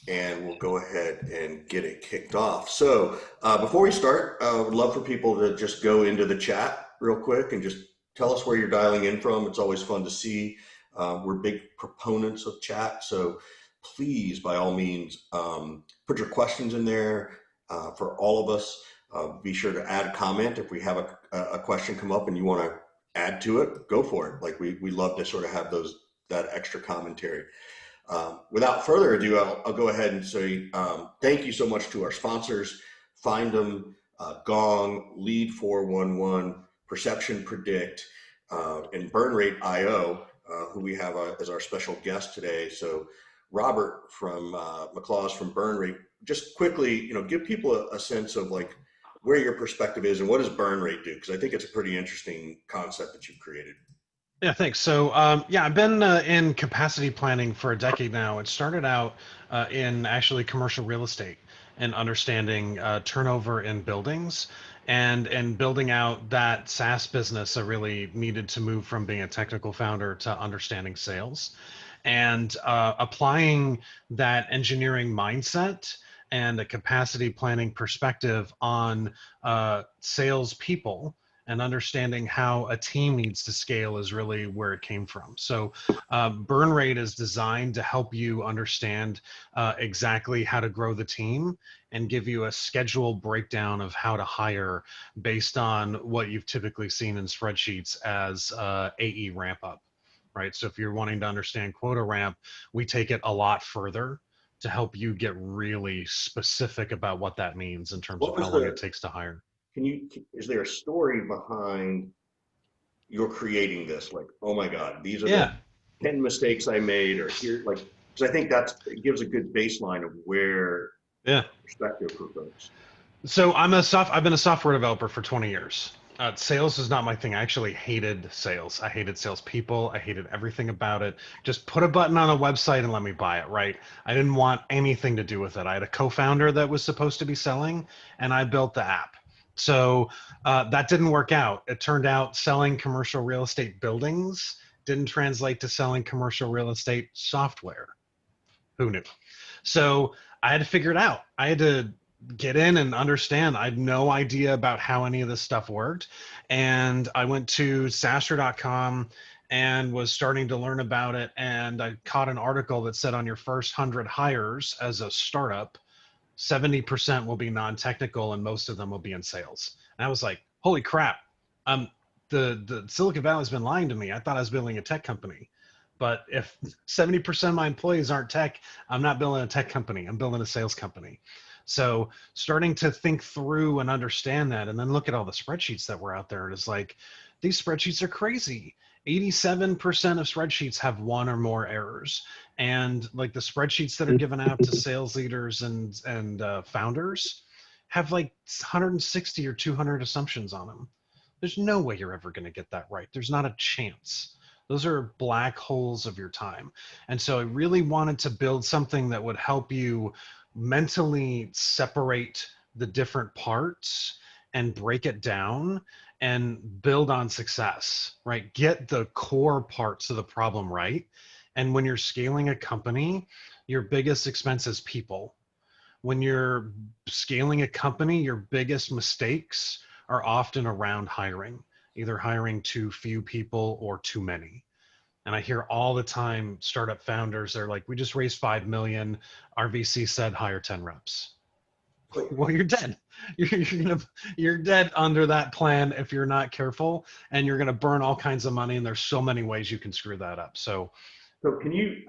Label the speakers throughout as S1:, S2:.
S1: and we'll go ahead and get it kicked off. So before we start, I would love for people to just go into the chat real quick and just tell us where you're dialing in from. It's always fun to see. We're big proponents of chat, so please, by all means, put your questions in there for all of us. Be sure to add a comment if we have a question come up and you want to add to it. Go for it. Like we love to sort of have that extra commentary. Without further ado, I'll go ahead and say thank you so much to our sponsors, Find Them, Gong, Lead 411, Perception Predict, and Burn Rate IO, who we have as our special guest today. So Robert from McLaws from Burn Rate, just quickly, give people a sense of like where your perspective is and what does burn rate do? Because I think it's a pretty interesting concept that you've created.
S2: Yeah, thanks. So, yeah, I've been in capacity planning for a decade now. It started out in actually commercial real estate and understanding turnover in buildings and building out that SaaS business. I really needed to move from being a technical founder to understanding sales and applying that engineering mindset and a capacity planning perspective on salespeople and understanding how a team needs to scale is really where it came from. So burn rate is designed to help you understand exactly how to grow the team and give you a schedule breakdown of how to hire based on what you've typically seen in spreadsheets as AE ramp up, right? So if you're wanting to understand quota ramp, we take it a lot further to help you get really specific about what that means in terms of
S1: What
S2: how
S1: was
S2: long it
S1: the,
S2: takes to hire.
S1: is there a story behind you're creating this? Like, oh my God, these are the
S2: Yeah.
S1: 10 mistakes I made, or here, like, because I think it gives a good baseline of where
S2: Yeah.
S1: perspective for folks.
S2: So I've been a software developer for 20 years. Sales is not my thing. I actually hated sales. I hated salespeople. I hated everything about it. Just put a button on a website and let me buy it, right? I didn't want anything to do with it. I had a co-founder that was supposed to be selling, and I built the app. So that didn't work out. It turned out selling commercial real estate buildings didn't translate to selling commercial real estate software. Who knew? So I had to figure it out. I had to get in and understand. I had no idea about how any of this stuff worked. And I went to SaaStr.com and was starting to learn about it. And I caught an article that said on your first 100 hires as a startup, 70% will be non-technical and most of them will be in sales. And I was like, holy crap. Um, the Silicon Valley's been lying to me. I thought I was building a tech company. But if 70% of my employees aren't tech, I'm not building a tech company. I'm building a sales company. So starting to think through and understand that, and then look at all the spreadsheets that were out there. It is like, these spreadsheets are crazy. 87% of spreadsheets have one or more errors. And like the spreadsheets that are given out to sales leaders and founders have like 160 or 200 assumptions on them. There's no way you're ever going to get that right. There's not a chance. Those are black holes of your time. And so I really wanted to build something that would help you mentally separate the different parts and break it down and build on success, right? Get the core parts of the problem right. And when you're scaling a company, your biggest expense is people. When you're scaling a company, your biggest mistakes are often around hiring, either hiring too few people or too many. And I hear all the time startup founders, they're like, we just raised 5 million. Our VC said hire 10 reps. Well, you're dead. You're dead under that plan if you're not careful, and you're gonna burn all kinds of money. And there's so many ways you can screw that up. So
S1: So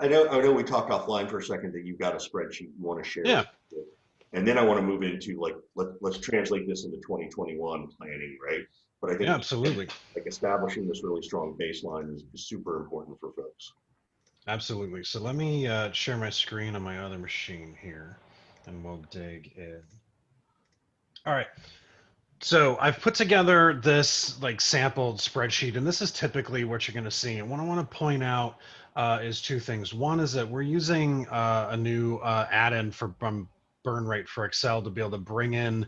S1: I know we talked offline for a second that you've got a spreadsheet you want to share with
S2: yeah,
S1: people. And then I want to move into like, let's translate this into 2021 planning, right? But I
S2: yeah,
S1: think
S2: absolutely.
S1: like establishing this really strong baseline is super important for folks.
S2: Absolutely. So let me share my screen on my other machine here and we'll dig in. All right. So I've put together this like sampled spreadsheet, and this is typically what you're going to see. And what I want to point out is two things. One is that we're using a new add-in from burn rate for Excel to be able to bring in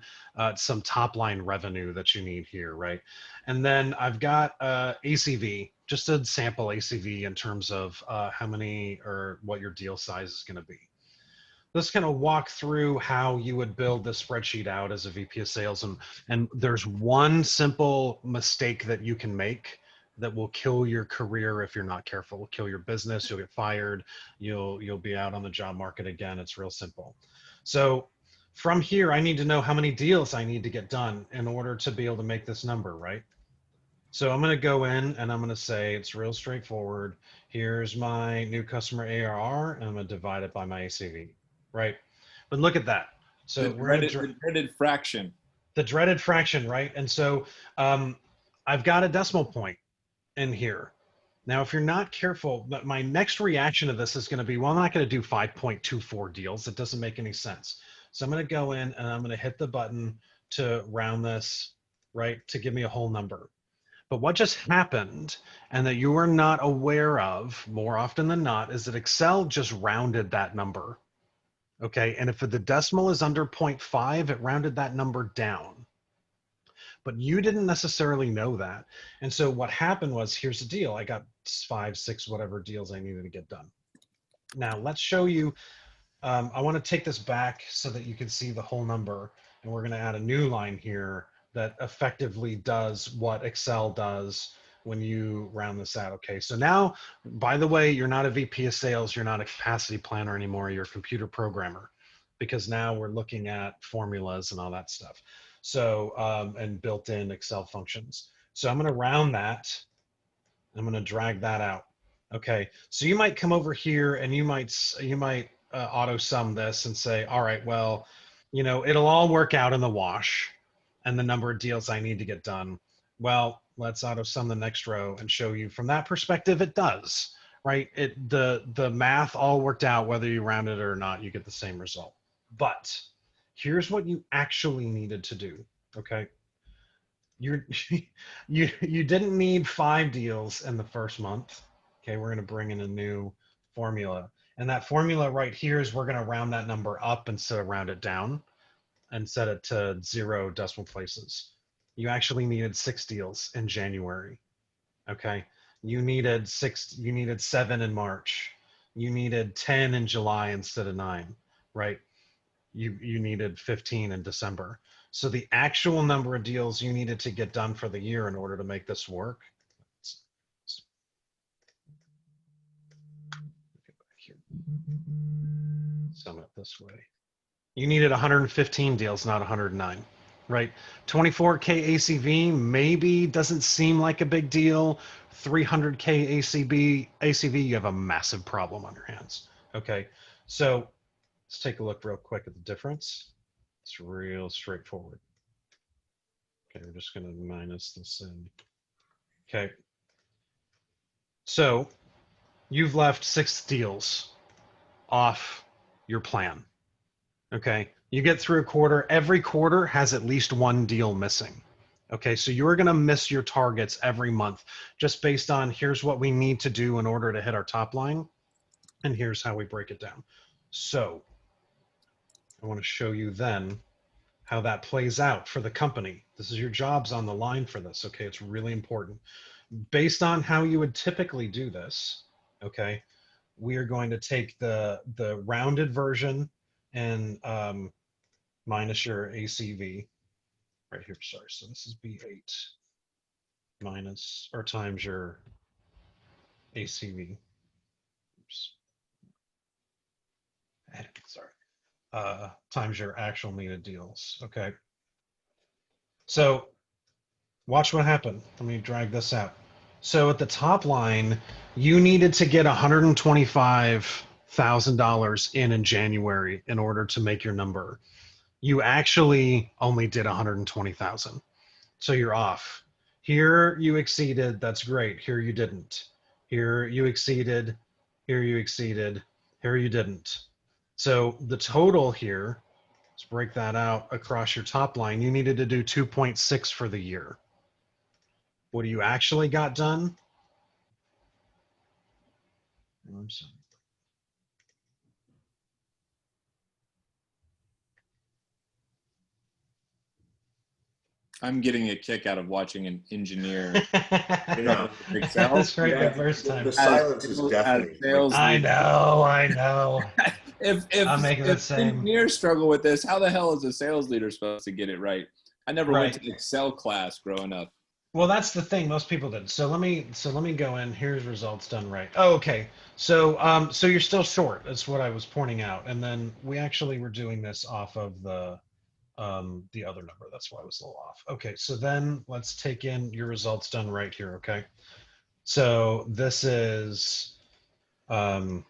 S2: some top line revenue that you need here, right? And then I've got ACV, just a sample ACV in terms of how many or what your deal size is going to be. let's kind of walk through how you would build this spreadsheet out as a VP of sales. And there's one simple mistake that you can make that will kill your career if you're not careful. Will kill your business. You'll get fired. You'll be out on the job market again. It's real simple. So from here, I need to know how many deals I need to get done in order to be able to make this number, right? So I'm going to go in and I'm going to say it's real straightforward. Here's my new customer ARR, and I'm going to divide it by my ACV, right? But look at that. So
S3: The dreaded fraction.
S2: The dreaded fraction, right? And so I've got a decimal point in here. Now, if you're not careful, my next reaction to this is going to be, well, I'm not going to do 5.24 deals. It doesn't make any sense. So I'm going to go in and I'm going to hit the button to round this, right, to give me a whole number. But what just happened, and that you are not aware of more often than not, is that Excel just rounded that number. Okay, and if the decimal is under 0.5, it rounded that number down. But you didn't necessarily know that. And so what happened was, here's the deal. I got 5, 6, whatever deals I needed to get done. Now let's show you, I want to take this back so that you can see the whole number. And we're going to add a new line here that effectively does what Excel does when you round this out. Okay, so now, by the way, you're not a VP of sales, you're not a capacity planner anymore, you're a computer programmer, because now we're looking at formulas and all that stuff. So, and built-in Excel functions. So I'm gonna round that, I'm gonna drag that out. Okay, so you might come over here and you might auto sum this and say, all right, well, you know, it'll all work out in the wash and the number of deals I need to get done. Well, let's auto sum the next row and show you from that perspective, it does, right? The math all worked out, whether you round it or not, you get the same result. But here's what you actually needed to do, okay? You didn't need 5 deals in the first month. Okay, we're gonna bring in a new formula. And that formula right here is we're gonna round that number up instead of round it down, and set it to 0 decimal places. You actually needed 6 deals in January. Okay. You needed 7 in March. You needed 10 in July instead of 9, right? You needed 15 in December. So the actual number of deals you needed to get done for the year in order to make this work. Let's get back here. Sum it this way. You needed 115 deals, not 109, right? 24K ACV maybe doesn't seem like a big deal. 300K ACV, you have a massive problem on your hands. Okay, so let's take a look real quick at the difference. It's real straightforward. Okay, we're just gonna minus this in. Okay, so you've left 6 deals off your plan. Okay, you get through a quarter, every quarter has at least 1 deal missing. Okay, so you're gonna miss your targets every month just based on here's what we need to do in order to hit our top line, and here's how we break it down. So I wanna show you then how that plays out for the company. This is your jobs on the line for this, okay? It's really important. Based on how you would typically do this, okay, we are going to take the rounded version and minus your ACV right here. Sorry, so this is B8 minus or times your ACV. Oops. Sorry, times your actual needed deals. Okay. So watch what happened. Let me drag this out. So at the top line, you needed to get $125,000 in January in order to make your number. You actually only did 120,000. So you're off. Here you exceeded, that's great. Here you didn't. Here you exceeded, here you exceeded, here you didn't. So the total here, let's break that out across your top line. You needed to do 2.6 for the year. What you actually got done? I'm sorry.
S3: I'm getting a kick out of watching an engineer.
S2: Excel. That's right, the first time.
S1: The silence is deafening.
S2: I know. I'm making the
S3: if
S2: same.
S3: engineers struggle with this, how the hell is a sales leader supposed to get it right? I never went
S2: Right.
S3: to Excel class growing up.
S2: Well, that's the thing. Most people did. So let me go in. Here's results done right. Oh, okay. So you're still short. That's what I was pointing out. And then we actually were doing this off of the other number. That's why I was a little off. Okay. So then let's take in your results done right here. Okay. So this is um,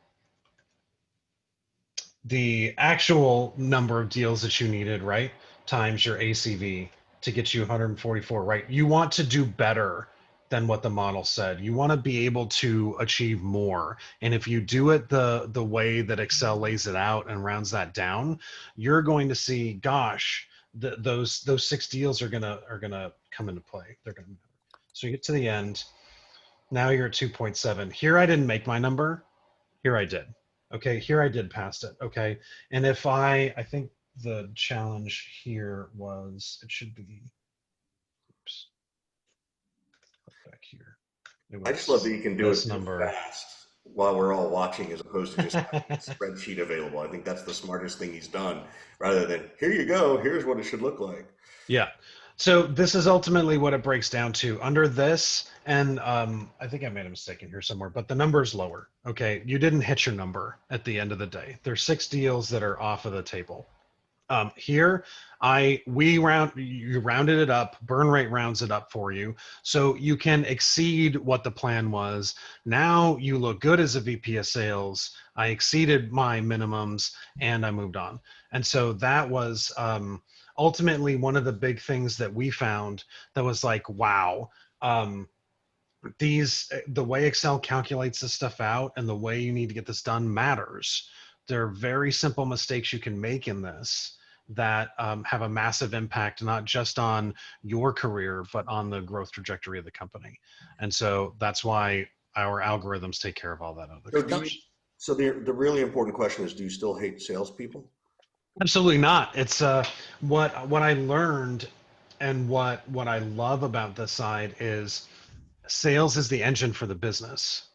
S2: the actual number of deals that you needed, right? Times your ACV to get you 144, right? You want to do better than what the model said. You want to be able to achieve more. And if you do it the way that Excel lays it out and rounds that down, you're going to see, gosh, those 6 deals are gonna come into play. They're gonna matter. So you get to the end. Now you're at 2.7. Here I didn't make my number. Here I did. Okay, here I did pass it. Okay, and if I think the challenge here was, it should be, oops, back here. It
S1: I just love that
S2: was
S1: you can do it
S2: this
S1: so
S2: number.
S1: fast while we're all watching as opposed to just having a spreadsheet available. I think that's the smartest thing he's done rather than here you go, here's what it should look like.
S2: Yeah. So this is ultimately what it breaks down to. Under this, and I think I made a mistake in here somewhere, but the number is lower. Okay, you didn't hit your number at the end of the day. There's 6 deals that are off of the table. Here, you rounded it up. Burn rate rounds it up for you, so you can exceed what the plan was. Now you look good as a VP of sales. I exceeded my minimums, and I moved on. And so that was ultimately one of the big things that we found that was like, wow. The way Excel calculates this stuff out and the way you need to get this done matters. There are very simple mistakes you can make in this that have a massive impact, not just on your career, but on the growth trajectory of the company. And so that's why our algorithms take care of all that other
S1: So
S2: kind
S1: do
S2: of
S1: you,
S2: shit.
S1: so the really important question is, do you still hate salespeople?
S2: Absolutely not. It's what I learned, and what I love about this side is sales is the engine for the business.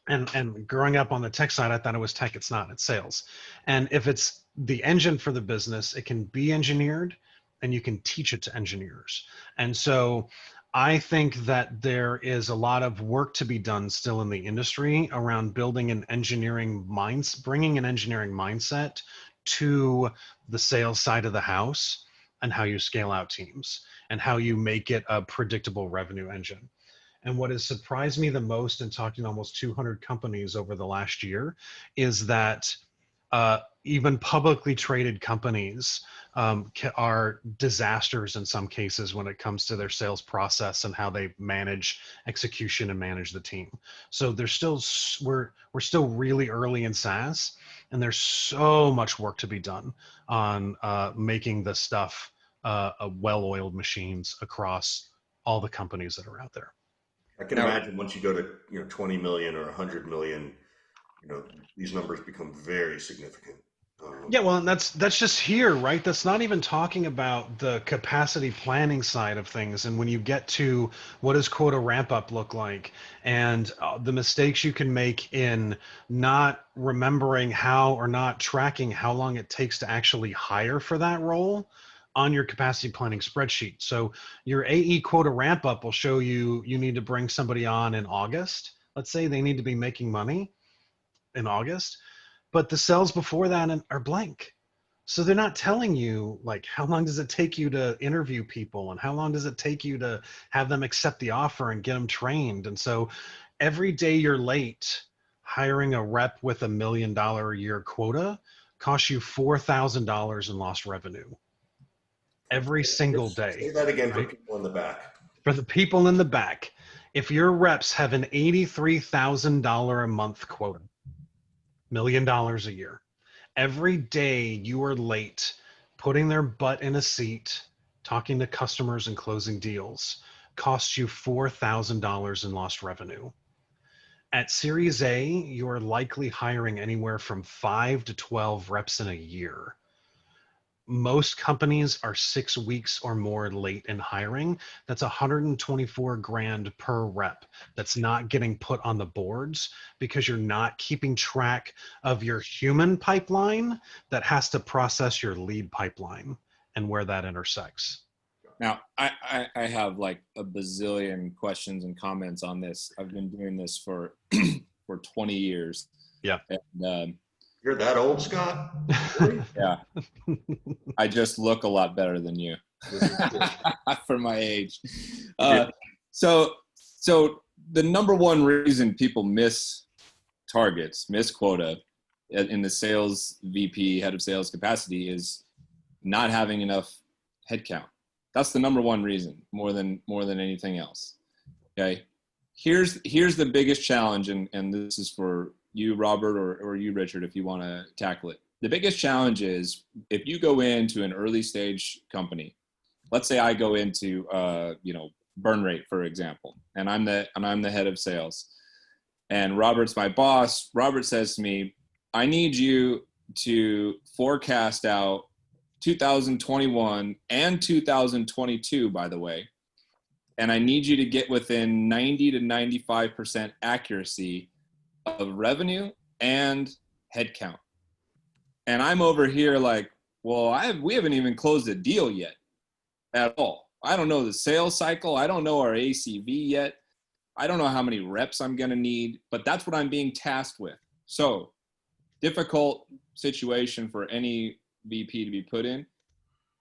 S2: And growing up on the tech side, I thought it was tech. It's not. It's sales. And if it's the engine for the business, it can be engineered, and you can teach it to engineers. And so I think that there is a lot of work to be done still in the industry around building an engineering minds, bringing an engineering mindset to the sales side of the house, and how you scale out teams and how you make it a predictable revenue engine. And what has surprised me the most in talking to almost 200 companies over the last year is that even publicly traded companies are disasters in some cases when it comes to their sales process and how they manage execution and manage the team. So there's still we're still really early in SaaS, and there's so much work to be done on making this stuff well-oiled machines across all the companies that are out there.
S1: I can
S3: Now,
S1: imagine once you go to 20 million or 100 million, these numbers become very significant.
S2: Yeah, well, and that's just here, right? That's not even talking about the capacity planning side of things. And when you get to what does quota ramp up look like, and the mistakes you can make in not remembering how or not tracking how long it takes to actually hire for that role on your capacity planning spreadsheet. So your AE quota ramp up will show you need to bring somebody on in August. Let's say they need to be making money in August, but the cells before that are blank. So they're not telling you like how long does it take you to interview people and how long does it take you to have them accept the offer and get them trained. And so every day you're late hiring a rep with $1 million a year quota costs you $4,000 in lost revenue every single
S1: Say
S2: day,
S1: that again for
S2: right?
S1: people in the back.
S2: For the people in the back, if your reps have an $83,000 a month quota, $1 million a year, every day you are late putting their butt in a seat, talking to customers and closing deals costs you $4,000 in lost revenue. At Series A, you're likely hiring anywhere from 5 to 12 reps in a year. most companies are 6 weeks or more late in hiring. That's 124 grand per rep that's not getting put on the boards because you're not keeping track of your human pipeline that has to process your lead pipeline and where that intersects.
S3: Now, I have like a bazillion questions and comments on this. I've been doing this for 20 years.
S2: Yeah.
S3: And,
S1: You're that old, Scott? Really?
S3: yeah. I just look a lot better than you for my age. So the number one reason people miss targets, miss quota in the sales VP, head of sales capacity is not having enough headcount. That's the number one reason, more than anything else. Okay. Here's the biggest challenge, and this is for you, Robert, or you, Richard, if you want to tackle it. The biggest challenge is if you go into an early stage company, let's say I go into burn rate, for example, and I'm the head of sales, and Robert's my boss. Robert says to me, I need you to forecast out 2021 and 2022, by the way, and I need you to get within 90 to 95% accuracy of revenue and headcount. And I'm over here like, well, we haven't even closed a deal yet at all. I don't know the sales cycle. I don't know our ACV yet. I don't know how many reps I'm going to need, but that's what I'm being tasked with. So difficult situation for any VP to be put in.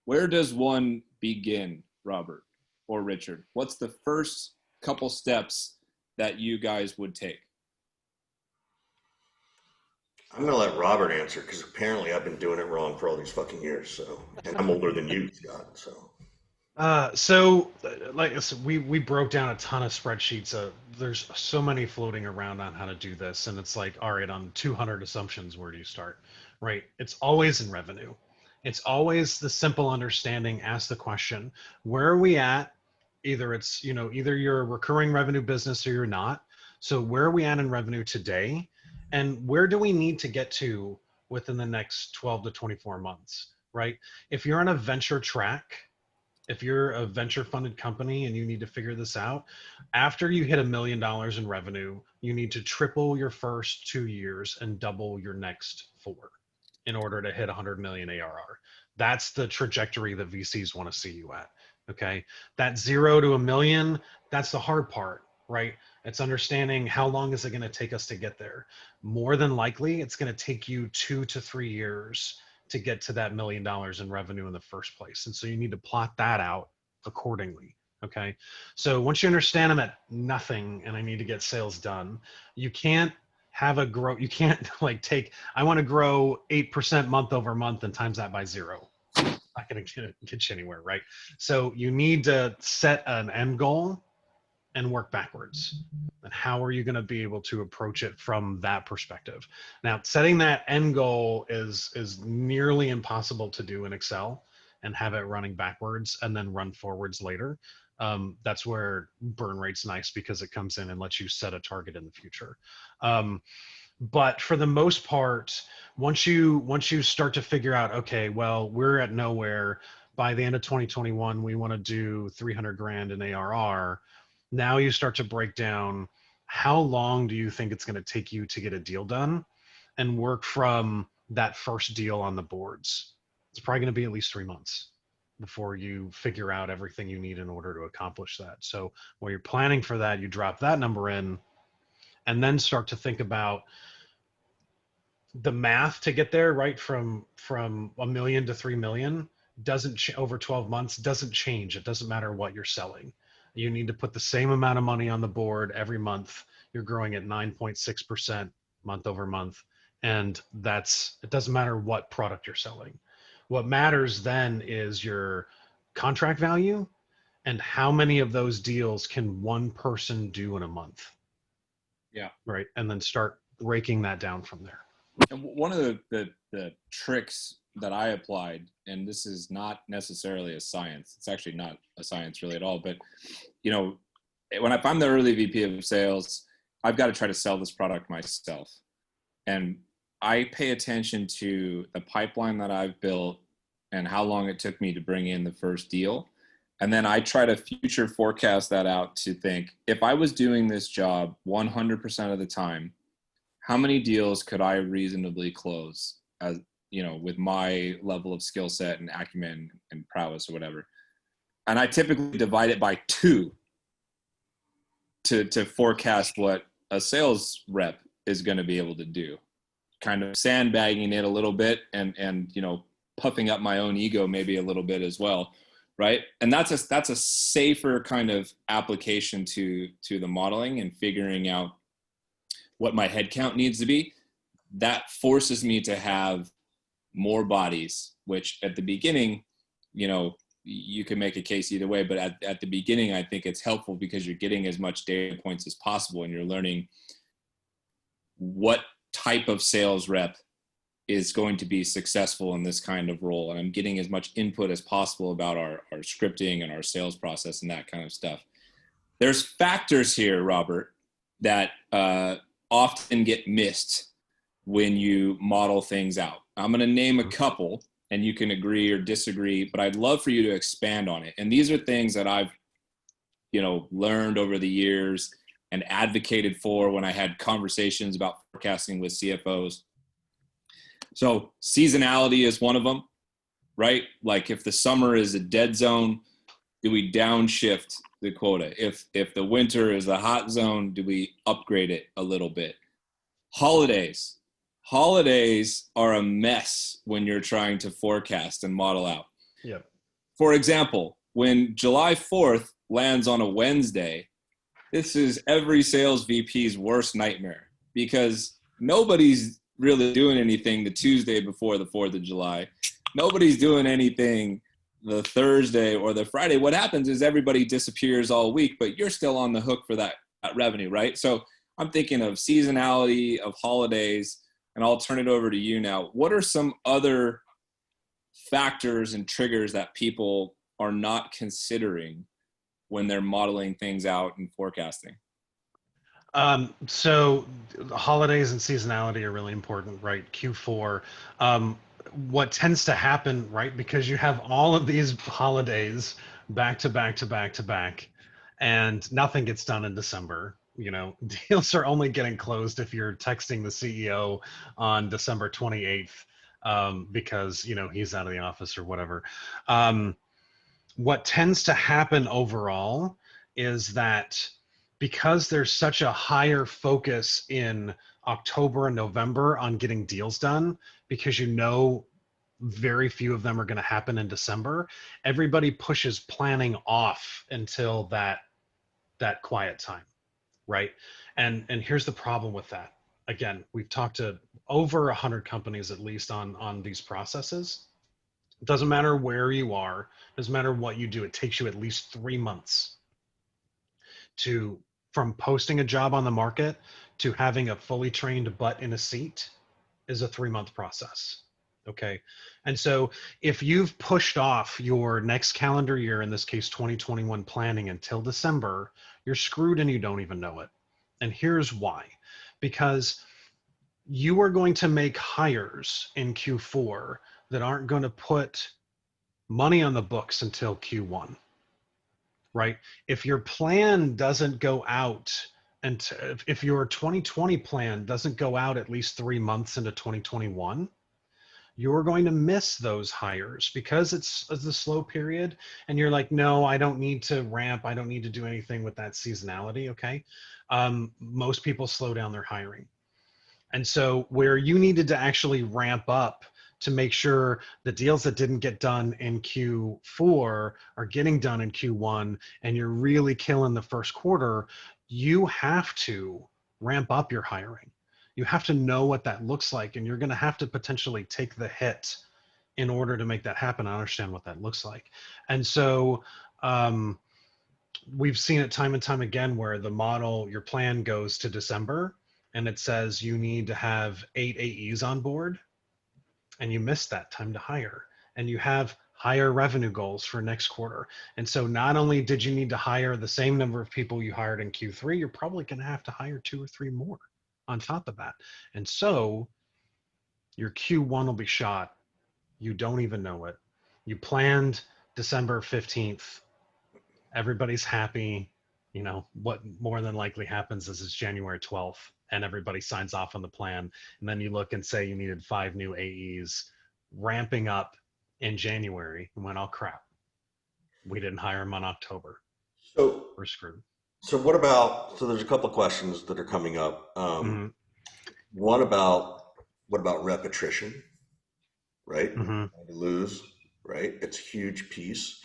S3: Where does one begin, Robert or Richard? What's the first couple steps that you guys would take?
S1: I'm going to let Robert answer because apparently I've been doing it wrong for all these fucking years. So, and I'm older than you, Scott. So.
S2: We broke down a ton of spreadsheets. There's so many floating around on how to do this, and it's like, all right, on 200 assumptions, where do you start? Right? It's always in revenue. It's always the simple understanding. Ask the question: where are we at? Either you're a recurring revenue business or you're not. So where are we at in revenue today? And where do we need to get to within the next 12 to 24 months, right? If you're on a venture track, if you're a venture funded company and you need to figure this out, after you hit $1 million in revenue, you need to triple your first 2 years and double your next 4 in order to hit 100 million ARR. That's the trajectory that VCs want to see you at. Okay. That 0 to 1 million, that's the hard part, right? It's understanding how long is it going to take us to get there. More than likely, it's going to take you 2 to 3 years to get to that $1 million in revenue in the first place. And so you need to plot that out accordingly. Okay. So once you understand I'm at nothing and I need to get sales done, you can't have a grow. You can't I want to grow 8% month over month and times that by 0. Not going to get you anywhere. Right. So you need to set an end goal and work backwards. And how are you going to be able to approach it from that perspective? Now, setting that end goal is nearly impossible to do in Excel and have it running backwards and then run forwards later. That's where burn rate's nice because it comes in and lets you set a target in the future. But for the most part, once you start to figure out, okay, well, we're at nowhere. By the end of 2021, we want to do 300 grand in ARR. Now you start to break down how long do you think it's going to take you to get a deal done and work from that first deal on the boards. It's probably going to be at least 3 months before you figure out everything you need in order to accomplish that. So while you're planning for that, you drop that number in and then start to think about the math to get there, right? From 1 million to 3 million over 12 months doesn't change. It doesn't matter what you're selling. You need to put the same amount of money on the board every month. You're growing at 9.6% month over month. And it doesn't matter what product you're selling. What matters then is your contract value and how many of those deals can one person do in a month.
S3: Yeah.
S2: Right. And then start breaking that down from there.
S3: And one of the tricks that I applied, and this is not necessarily a science, it's actually not a science really at all, but if I'm the early VP of sales, I've got to try to sell this product myself. And I pay attention to the pipeline that I've built and how long it took me to bring in the first deal. And then I try to future forecast that out to think, if I was doing this job 100% of the time, how many deals could I reasonably close, as you know, with my level of skill set and acumen and prowess or whatever. And I typically divide it by 2 to forecast what a sales rep is going to be able to do, kind of sandbagging it a little bit and you know, puffing up my own ego maybe a little bit as well, right? And that's a safer kind of application to the modeling and figuring out what my head count needs to be. That forces me to have more bodies, which at the beginning, you know, you can make a case either way, but at the beginning, I think it's helpful because you're getting as much data points as possible and you're learning what type of sales rep is going to be successful in this kind of role. And I'm getting as much input as possible about our scripting and our sales process and that kind of stuff. There's factors here, Robert, that often get missed when you model things out. I'm going to name a couple and you can agree or disagree, but I'd love for you to expand on it. And these are things that I've, you know, learned over the years and advocated for when I had conversations about forecasting with CFOs. So seasonality is one of them, right? Like if the summer is a dead zone, do we downshift the quota? If the winter is a hot zone, do we upgrade it a little bit? Holidays are a mess when you're trying to forecast and model out.
S2: Yep.
S3: For example, when July 4th lands on a Wednesday, this is every sales VP's worst nightmare because nobody's really doing anything the Tuesday before the 4th of July. Nobody's doing anything the Thursday or the Friday. What happens is everybody disappears all week, but you're still on the hook for that revenue, right? So I'm thinking of seasonality, of holidays, and I'll turn it over to you now. What are some other factors and triggers that people are not considering when they're modeling things out and forecasting?
S2: So the holidays and seasonality are really important, right? Q4. What tends to happen, right? Because you have all of these holidays back to back to back to back, and nothing gets done in December. You know, deals are only getting closed if you're texting the CEO on December 28th because, you know, he's out of the office or whatever. What tends to happen overall is that because there's such a higher focus in October and November on getting deals done, because you know very few of them are going to happen in December, everybody pushes planning off until that quiet time, right? And here's the problem with that. Again, we've talked to over 100 companies at least on these processes. It doesn't matter where you are, doesn't matter what you do, it takes you at least 3 months from posting a job on the market to having a fully trained butt in a seat is a 3-month process. Okay. And so if you've pushed off your next calendar year, in this case, 2021 planning until December, you're screwed and you don't even know it. And here's why. Because you are going to make hires in Q4 that aren't going to put money on the books until Q1. Right? If your plan doesn't go out, and if your 2020 plan doesn't go out at least 3 months into 2021, you're going to miss those hires because it's the slow period. And you're like, no, I don't need to ramp. I don't need to do anything with that seasonality. Okay. Most people slow down their hiring. And so where you needed to actually ramp up to make sure the deals that didn't get done in Q4 are getting done in Q1, and you're really killing the first quarter, you have to ramp up your hiring. You have to know what that looks like, and you're going to have to potentially take the hit in order to make that happen. I understand what that looks like. And so we've seen it time and time again where the model, your plan goes to December, and it says you need to have 8 AEs on board, and you missed that time to hire, and you have higher revenue goals for next quarter. And so not only did you need to hire the same number of people you hired in Q3, you're probably going to have to hire 2 or 3 more on top of that. And so your Q1 will be shot. You don't even know it. You planned December 15th. Everybody's happy. What more than likely happens is it's January 12th and everybody signs off on the plan. And then you look and say you needed 5 new AEs ramping up in January and went, oh crap, we didn't hire them on October.
S1: So
S2: we're screwed.
S1: So what about, so there's a couple of questions that are coming up.
S2: Mm-hmm.
S1: What about rep attrition, right?
S2: Mm-hmm.
S1: Lose, right? It's a huge piece.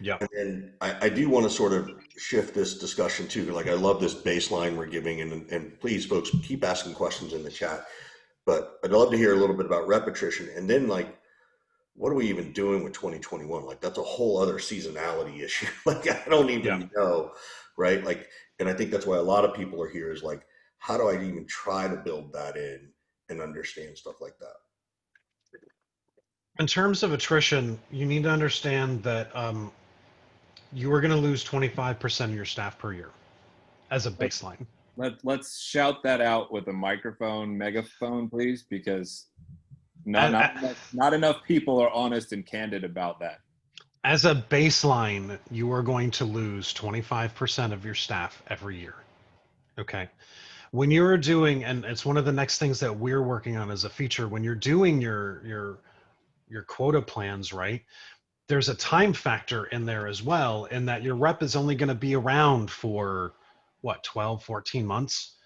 S2: Yeah.
S1: And then I do want to sort of shift this discussion too. Like I love this baseline we're giving, and please folks keep asking questions in the chat. But I'd love to hear a little bit about rep attrition, and then like, what are we even doing with 2021? Like that's a whole other seasonality issue. Like I don't even know, right? Like, and I think that's why a lot of people are here is like, how do I even try to build that in and understand stuff like that?
S2: In terms of attrition, you need to understand that you are going to lose 25% of your staff per year as a baseline.
S3: Let's shout that out with a megaphone, please, because not enough people are honest and candid about that.
S2: As a baseline, you are going to lose 25% of your staff every year. Okay. When you're doing, and it's one of the next things that we're working on as a feature, when you're doing your quota plans, right? There's a time factor in there as well, in that your rep is only going to be around for 12, 14 months.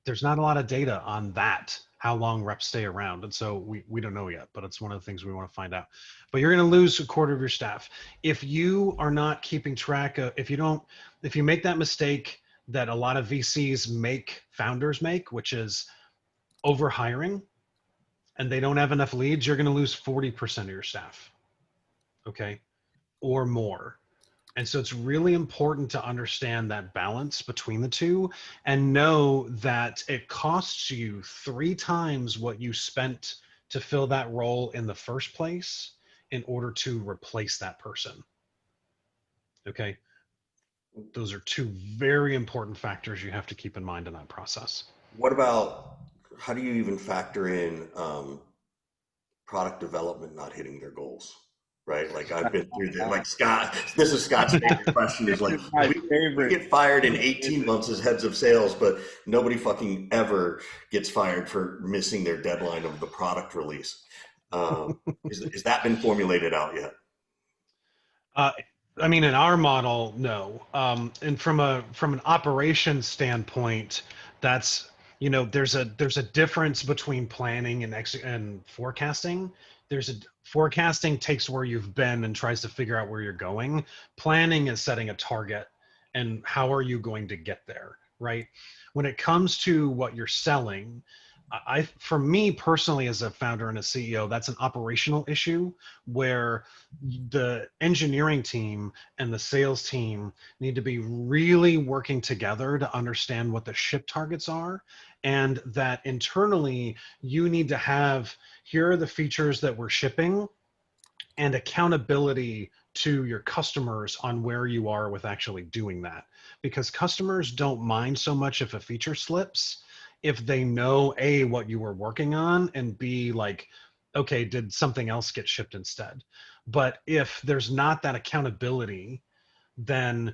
S2: There's not a lot of data on that, how long reps stay around. And so we don't know yet, but it's one of the things we want to find out. But you're going to lose a quarter of your staff. If you are not keeping track of, if you make that mistake that a lot of VCs founders make, which is over hiring, and they don't have enough leads, you're going to lose 40% of your staff. Okay, or more. And so it's really important to understand that balance between the two and know that it costs you 3 times what you spent to fill that role in the first place in order to replace that person. Okay, those are 2 very important factors you have to keep in mind in that process.
S1: What about, how do you even factor in product development not hitting their goals? Right, like I've been through this. Like Scott, this is Scott's favorite question. Is like we get fired in 18 months as heads of sales, but nobody fucking ever gets fired for missing their deadline of the product release. Is that been formulated out yet?
S2: I mean, in our model, no. And from an operations standpoint, that's there's a difference between planning and forecasting. Forecasting takes where you've been and tries to figure out where you're going. Planning is setting a target and how are you going to get there, right? When it comes to what you're selling, for me personally as a founder and a CEO, that's an operational issue where the engineering team and the sales team need to be really working together to understand what the ship targets are, and that internally you need to have, here are the features that we're shipping, and accountability to your customers on where you are with actually doing that, because customers don't mind so much if a feature slips if they know A, what you were working on, and B, like, okay, did something else get shipped instead? But if there's not that accountability, then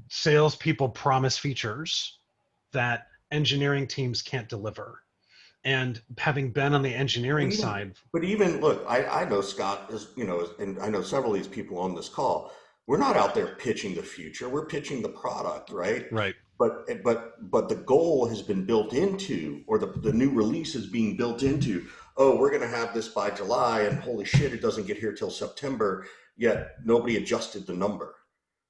S2: salespeople promise features that engineering teams can't deliver. And having been on the engineering side.
S1: But even, look, I know Scott is, and I know several of these people on this call, we're not out there pitching the future. We're pitching the product, right?
S2: Right.
S1: But the goal has been built into, or the new release is being built into, oh, we're going to have this by July, and holy shit, it doesn't get here till September, yet nobody adjusted the number.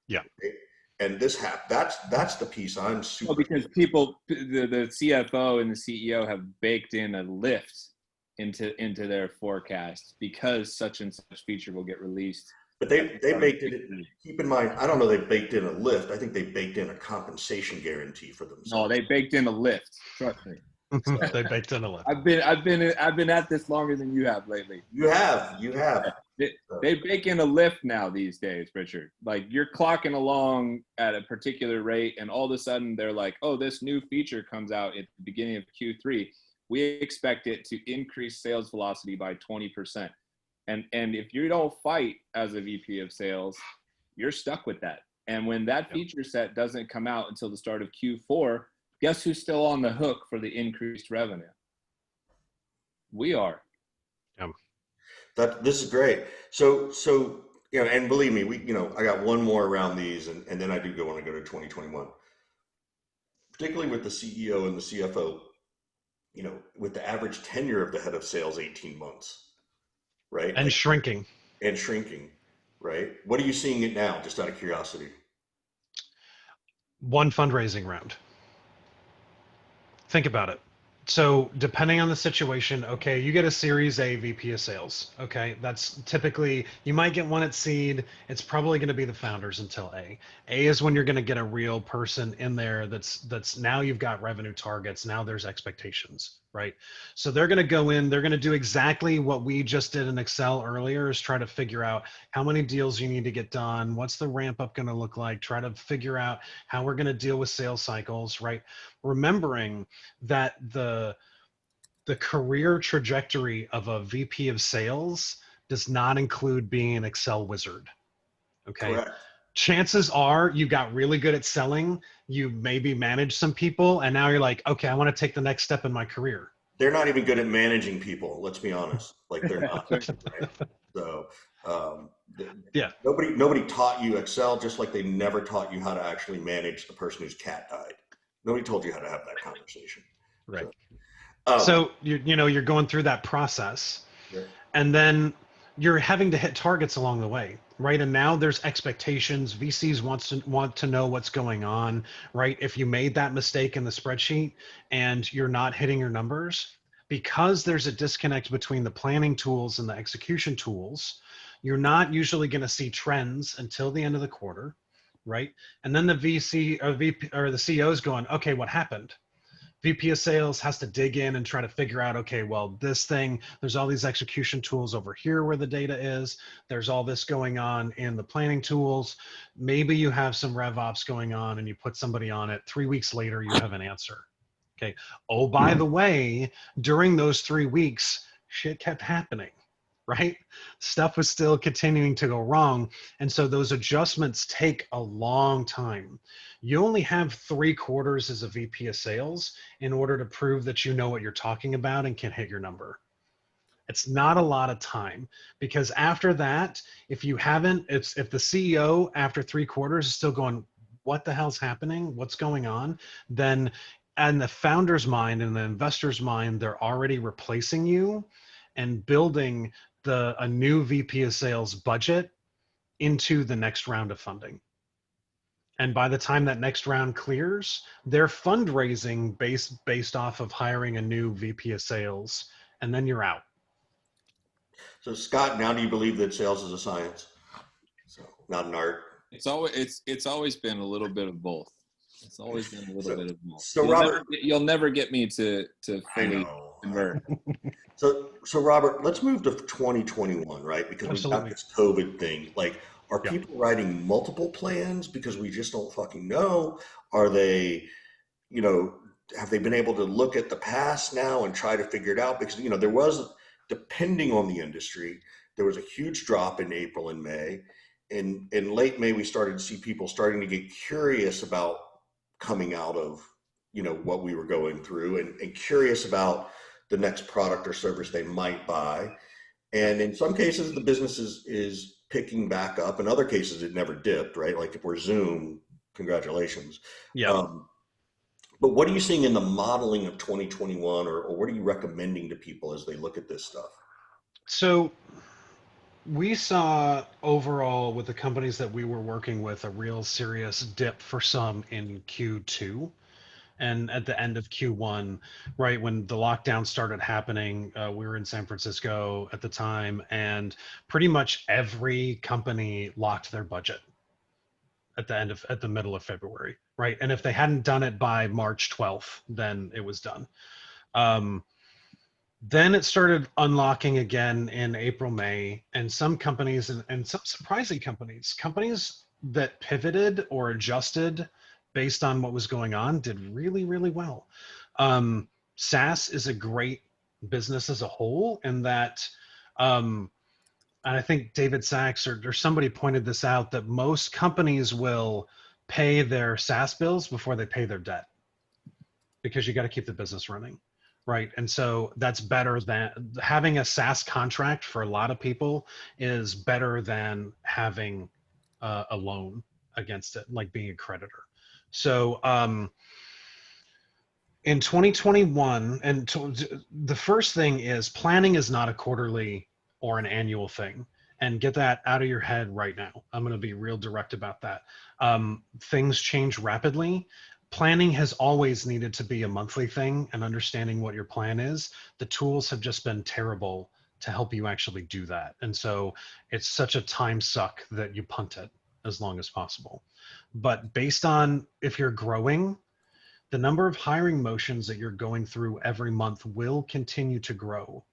S2: Yeah.
S1: Right? And that's the piece I'm super.
S3: Well, because people, the CFO and the CEO have baked in a lift into their forecast because such and such feature will get released.
S1: But they baked it. Keep in mind, I don't know. They baked in a lift. I think they baked in a compensation guarantee for themselves.
S3: No, they baked in a lift. Trust me.
S2: They baked in a lift.
S3: I've been at this longer than you have lately.
S1: You have.
S3: They bake in a lift now these days, Richard. Like you're clocking along at a particular rate, and all of a sudden they're like, "Oh, this new feature comes out at the beginning of Q3. We expect it to increase sales velocity by 20%." And if you don't fight as a VP of sales, you're stuck with that. And when that feature set doesn't come out until the start of Q4, guess who's still on the hook for the increased revenue? We are.
S1: This is great. So you know, and believe me, I got one more around these, and then I do want to go to 2021, particularly with the CEO and the CFO. You know, with the average tenure of the head of sales 18 months, right?
S2: And shrinking.
S1: And shrinking, right? What are you seeing it now, just out of curiosity?
S2: One fundraising round. Think about it. So depending on the situation, okay, you get a Series A VP of sales. Okay, that's typically, you might get one at seed. It's probably going to be the founders until A. A is when you're going to get a real person in there that's now you've got revenue targets. Now there's expectations, right? So they're going to go in, they're going to do exactly what we just did in Excel earlier, is try to figure out how many deals you need to get done. What's the ramp up going to look like? Try to figure out how we're going to deal with sales cycles, right? Remembering that the career trajectory of a VP of sales does not include being an Excel wizard. Okay.
S1: Correct.
S2: Chances are you got really good at selling, you maybe managed some people, and now you're like, okay, I want to take the next step in my career.
S1: They're not even good at managing people. Let's be honest. Like, they're not. Right? So
S2: yeah,
S1: nobody taught you Excel, just like they never taught you how to actually manage the person whose cat died. Nobody told you how to have that conversation.
S2: Right.
S1: So,
S2: So you're going through that process,
S1: yeah.
S2: and then you're having to hit targets along the way, right? And now there's expectations. VCs want to know what's going on, right? If you made that mistake in the spreadsheet and you're not hitting your numbers, because there's a disconnect between the planning tools and the execution tools, you're not usually going to see trends until the end of the quarter, right? And then the VC or VP or the CEO's going, okay, what happened? VP of sales has to dig in and try to figure out, okay, well, this thing, there's all these execution tools over here where the data is. There's all this going on in the planning tools. Maybe you have some RevOps going on and you put somebody on it. 3 weeks later, you have an answer. Okay. Oh, by the way, during those 3 weeks, shit kept happening, right? Stuff was still continuing to go wrong. And so those adjustments take a long time. You only have 3 quarters as a VP of sales in order to prove that you know what you're talking about and can hit your number. It's not a lot of time, because after that, if the CEO after 3 quarters is still going, what the hell's happening? What's going on? Then in the founder's mind and the investor's mind, they're already replacing you and building a new VP of sales budget into the next round of funding. And by the time that next round clears, they're fundraising based off of hiring a new VP of sales, and then you're out.
S1: So Scott, now do you believe that sales is a science? So not an art.
S3: It's always been a little bit of both. It's always been a little bit of both.
S1: So Robert,
S3: you'll never get me to fully convert.
S1: So Robert, let's move to 2021, right? Because
S2: Absolutely.
S1: We've got this COVID thing. Like, are people writing multiple plans because we just don't fucking know? Are they, have they been able to look at the past now and try to figure it out? Because, there was, depending on the industry, there was a huge drop in April and May. In late May, we started to see people starting to get curious about coming out of, what we were going through, and curious about the next product or service they might buy. And in some cases, the business is picking back up. In other cases, it never dipped, right? Like if we're Zoom, congratulations.
S2: Yeah.
S1: But what are you seeing in the modeling of 2021, or what are you recommending to people as they look at this stuff?
S2: So we saw overall with the companies that we were working with a real serious dip for some in Q2. And at the end of Q1, right when the lockdown started happening, we were in San Francisco at the time, and pretty much every company locked their budget at the middle of February, right? And if they hadn't done it by March 12th, then it was done. Then it started unlocking again in April, May, and some companies and some surprising companies that pivoted or adjusted based on what was going on did really, really well. SaaS is a great business as a whole in that and I think David Sachs or somebody pointed this out, that most companies will pay their SaaS bills before they pay their debt, because you got to keep the business running, right? And so that's better than having a SaaS contract. For a lot of people, is better than having a loan against it, like being a creditor. So in 2021, the first thing is, planning is not a quarterly or an annual thing. And get that out of your head right now. I'm going to be real direct about that. Things change rapidly. Planning has always needed to be a monthly thing, and understanding what your plan is. The tools have just been terrible to help you actually do that. And so it's such a time suck that you punt it as long as possible. But based on, if you're growing, the number of hiring motions that you're going through every month will continue to grow.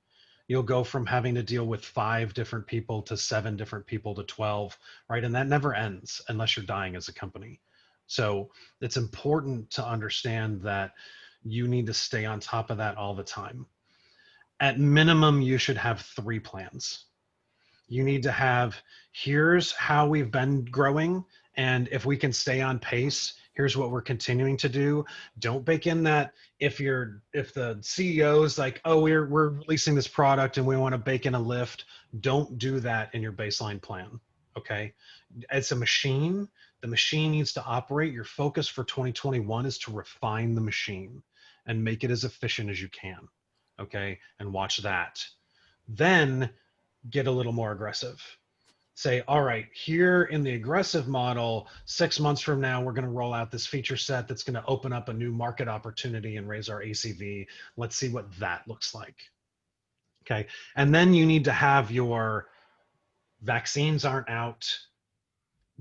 S2: You'll go from having to deal with 5 different people to 7 different people to 12, right? And that never ends unless you're dying as a company. So it's important to understand that you need to stay on top of that all the time. At minimum, you should have 3 plans. You need to have, here's how we've been growing, and if we can stay on pace, here's what we're continuing to do. Don't bake in that if the CEO's like, oh, we're releasing this product and we want to bake in a lift. Don't do that in your baseline plan. Okay. It's a machine. The machine needs to operate. Your focus for 2021 is to refine the machine and make it as efficient as you can. Okay. And watch that. Then get a little more aggressive. Say, all right, here in the aggressive model, 6 months from now, we're going to roll out this feature set that's going to open up a new market opportunity and raise our ACV. Let's see what that looks like. Okay. And then you need to have your vaccines aren't out.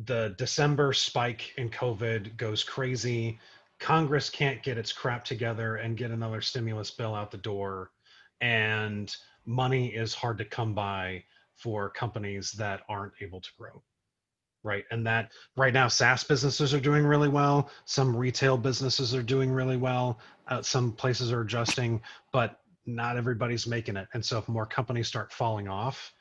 S2: The December spike in COVID goes crazy. Congress can't get its crap together and get another stimulus bill out the door. And money is hard to come by for companies that aren't able to grow, right? And that right now, SaaS businesses are doing really well. Some retail businesses are doing really well. Some places are adjusting, but not everybody's making it. And so if more companies start falling off,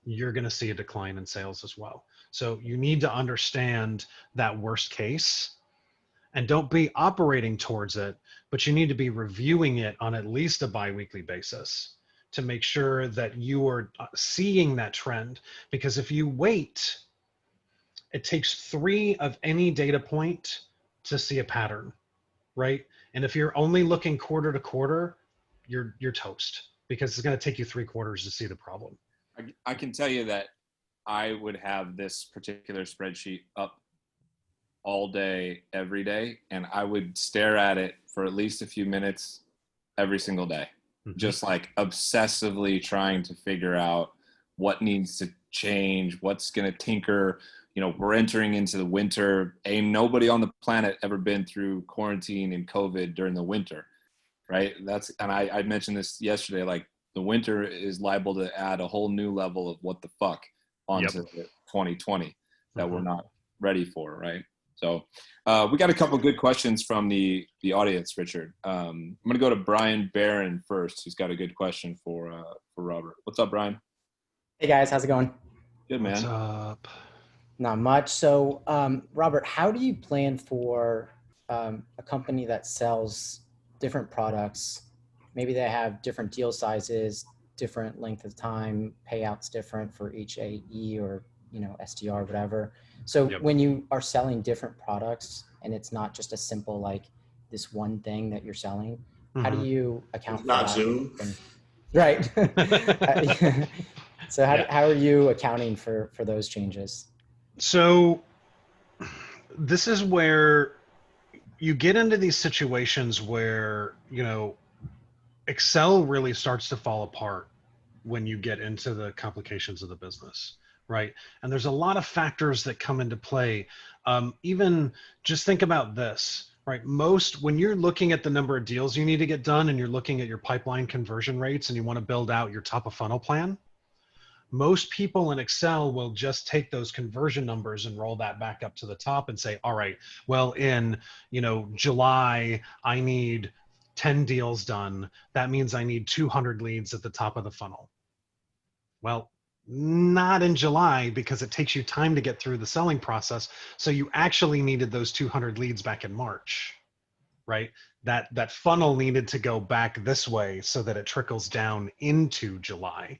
S2: you're going to see a decline in sales as well. So you need to understand that worst case, and don't be operating towards it, but you need to be reviewing it on at least a bi-weekly basis to make sure that you are seeing that trend. Because if you wait, it takes 3 of any data point to see a pattern, right? And if you're only looking quarter to quarter, you're toast, because it's going to take you 3 quarters to see the problem.
S3: I can tell you that I would have this particular spreadsheet up all day, every day, and I would stare at it for at least a few minutes every single day. Just like obsessively trying to figure out what needs to change, what's going to tinker. You know, we're entering into the winter. Ain't nobody on the planet ever been through quarantine and COVID during the winter, right? And I mentioned this yesterday, like the winter is liable to add a whole new level of what the fuck onto 2020 that we're not ready for, right? So we got a couple of good questions from the audience, Richard. I'm going to go to Brian Barron first, who's got a good question for Robert. What's up, Brian?
S4: Hey, guys. How's it going?
S3: Good, man.
S2: What's up?
S4: Not much. So, Robert, how do you plan for a company that sells different products? Maybe they have different deal sizes, different length of time, payouts different for each AE or, SDR, whatever. So when you are selling different products and it's not just a simple, like this one thing that you're selling, how do you account for
S1: not
S4: that?
S1: Zoom.
S4: Right. So how are you accounting for those changes?
S2: So this is where you get into these situations where, Excel really starts to fall apart when you get into the complications of the business, right? And there's a lot of factors that come into play. Even just think about this, right? When you're looking at the number of deals you need to get done and you're looking at your pipeline conversion rates and you want to build out your top of funnel plan, most people in Excel will just take those conversion numbers and roll that back up to the top and say, all right, well, in, July, I need 10 deals done. That means I need 200 leads at the top of the funnel. Well, Not in July, because it takes you time to get through the selling process. So you actually needed those 200 leads back in March, right? That funnel needed to go back this way so that it trickles down into July.